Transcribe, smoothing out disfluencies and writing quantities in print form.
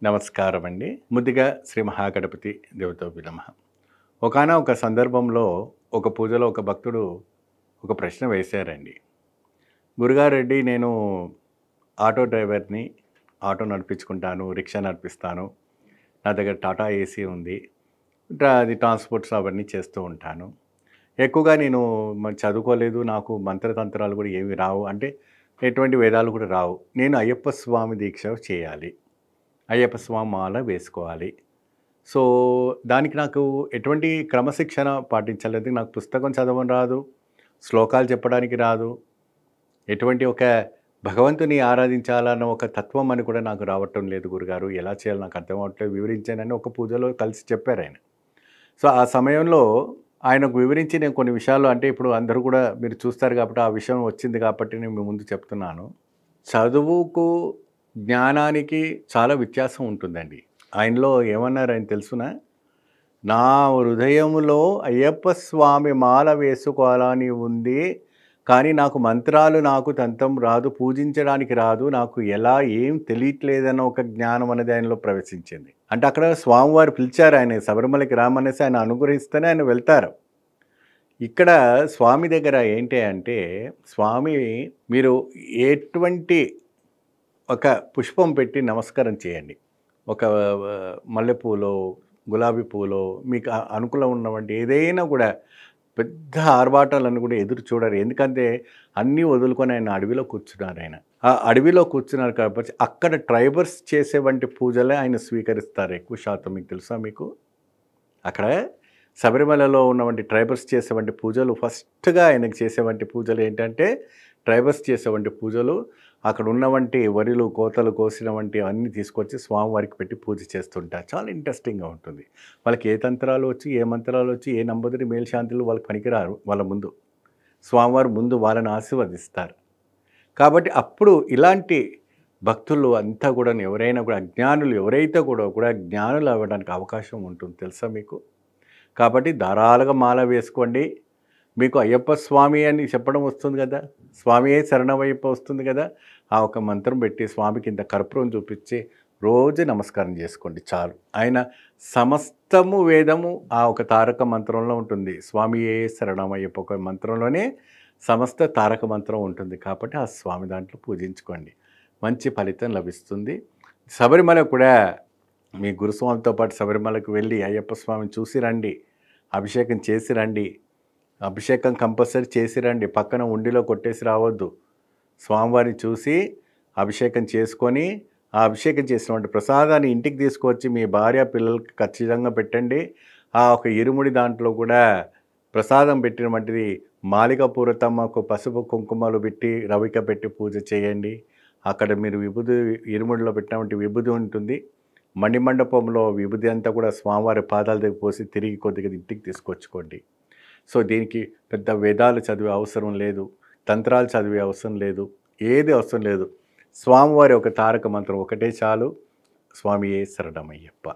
నమస్కారం అండి. ముందుగా శ్రీ మహాగణపతి దేవతో నమః. ఒకానొక సందర్భంలో ఒక పూజలో ఒక భక్తుడు ఒక ప్రశ్న వేశారండి. గురుగారెడ్డి నేను ఆటో డ్రైవర్‌ని. ఆటో నడిపించుకుంటాను, రిక్షా నడిపిస్తాను. నా దగ్గర టాటా ఏసీ ఉంది. అది ట్రాన్స్‌పోర్ట్స్ అవన్నీ చేస్తూ ఉంటాను. ఎక్కువగా నేను చదువుకోలేదు. నాకు మంత్రతంత్రాలు కూడా ఏమి రావు. అంటే ఎటువంటి వేదాలు కూడా రావు. నేను అయ్యప్ప స్వామి దీక్ష చేయాలి. అయ్యప్ప స్వామి మాల వేసుకోవాలి. సో, దానికి నాకు ఎటువంటి క్రమశిక్షణ పాటించలేదు. నాకు పుస్తకం చదవడం రాదు. శ్లోకాలు చెప్పడానికి రాదు. ఎటువంటి ఒక భగవంతుని ఆరాధించాలన్న ఒక తత్వం అని కూడా నాకు రావటం లేదు గురుగారు. ఎలా చేయాలో నాకు అర్థం అవ్వట్లేదు వివరించానని ఒక పూజలో కలిసి చెప్పారాయన. సో, ఆ సమయంలో ఆయనకు వివరించి నేను కొన్ని విషయాలు అంటే ఇప్పుడు అందరూ కూడా మీరు చూస్తారు కాబట్టి ఆ విషయం వచ్చింది కాబట్టి నేను మీ ముందు చెప్తున్నాను. చదువుకు, జ్ఞానానికి చాలా వ్యత్యాసం ఉంటుందండి. ఆయనలో ఏమన్నారు ఆయన తెలుసునా? నా హృదయములో అయ్యప్ప స్వామి మాల వేసుకోవాలని ఉంది. కానీ నాకు మంత్రాలు నాకు తంత్రం రాదు. పూజించడానికి రాదు. నాకు ఎలా ఏం తెలియట్లేదన్న ఒక జ్ఞానం అనేది ఆయనలో ప్రవేశించింది. అంటే అక్కడ స్వామివారు పిలిచారు ఆయన శబరిమలకి రామనేసి ఆయన అనుగ్రహిస్తేనే ఆయన వెళ్తారు. ఇక్కడ స్వామి దగ్గర ఏంటి అంటే స్వామి మీరు ఎటువంటి ఒక పుష్పం పెట్టి నమస్కారం చేయండి. ఒక మల్లెపూలో, గులాబీ పూలో మీకు అనుకూలం ఉన్నవంటి ఏదైనా కూడా పెద్ద ఆర్భాటాలను కూడా ఎదురు చూడరు. ఎందుకంటే అన్నీ వదులుకొని ఆయన అడవిలో కూర్చున్నారాయన. ఆ అడవిలో కూర్చున్నారు కాబట్టి అక్కడ ట్రైబర్స్ చేసేవంటి పూజలే ఆయన స్వీకరిస్తారు ఎక్కువ శాతం. మీకు తెలుసా మీకు? అక్కడ శబరిమలలో ఉన్నవంటి ట్రైబర్స్ చేసేవంటి పూజలు ఫస్ట్‌గా ఆయనకు చేసేవంటి పూజలు ఏంటంటే ట్రైబర్స్ చేసేవంటి పూజలు అక్కడ ఉన్నవంటి వరిలు, కోతలు కోసిన వంటి అన్నీ తీసుకొచ్చి స్వామివారికి పెట్టి పూజ చేస్తుంటారు. చాలా ఇంట్రెస్టింగ్‌గా ఉంటుంది. వాళ్ళకి ఏ తంత్రాలు వచ్చి, ఏ మంత్రాలు వచ్చి, ఏ నంబూదిరి మేల్శాంతులు వాళ్ళకి పనికిరారు వాళ్ళ ముందు. స్వామివారు ముందు వాళ్ళని ఆశీర్వదిస్తారు. కాబట్టి అప్పుడు ఇలాంటి భక్తులు అంతా కూడా ఎవరైనా కూడా అజ్ఞానులు ఎవరైతే కూడా జ్ఞానులు అవ్వడానికి అవకాశం ఉంటుంది తెలుసా మీకు? కాబట్టి ధారాళంగా మాల వేసుకోండి. మీకు అయ్యప్ప స్వామి అని చెప్పడం వస్తుంది కదా! స్వామియే శరణమయ్యప్ప వస్తుంది కదా! ఆ ఒక మంత్రం పెట్టి స్వామికి ఇంత కర్పూరం చూపించి రోజు నమస్కారం చేసుకోండి చాలు. ఆయన సమస్తము వేదము ఆ ఒక తారక మంత్రంలో ఉంటుంది. స్వామియే శరణమయ్యప్ప ఒక మంత్రంలోనే సమస్త తారక మంత్రం ఉంటుంది. కాబట్టి ఆ స్వామి దాంట్లో పూజించుకోండి. మంచి ఫలితం లభిస్తుంది. శబరిమల కూడా మీ గురుస్వామితో పాటు శబరిమలకు వెళ్ళి అయ్యప్ప స్వామిని చూసి రండి. అభిషేకం చేసి రండి. అభిషేకం కంపల్సరీ చేసి రండి. పక్కన ఉండిలో కొట్టేసి రావద్దు. స్వామివారిని చూసి అభిషేకం చేసుకొని ఆ అభిషేకం చేసినటువంటి ప్రసాదాన్ని ఇంటికి తీసుకొచ్చి మీ భార్య పిల్లలకి ఖచ్చితంగా పెట్టండి. ఆ ఒక ఇరుముడి దాంట్లో కూడా ప్రసాదం పెట్టినటువంటిది మాలిక పూరతమ్మకు పసుపు కుంకుమలు పెట్టి రవిక పెట్టి పూజ చేయండి. అక్కడ మీరు విభూది ఇరుముడిలో పెట్టినటువంటి విభూది ఉంటుంది. మణిమండపంలో విభూది అంతా కూడా స్వామివారి పాదాల దగ్గర పోసి తిరిగి కొద్దిగా ఇంటికి తీసుకొచ్చుకోండి. సో దీనికి పెద్ద వేదాలు చదివే అవసరం లేదు. తంత్రాలు చదివే అవసరం లేదు. ఏది అవసరం లేదు. స్వామివారి ఒక తారక మంత్రం ఒకటే చాలు. స్వామియే శరణమయ్యప్ప.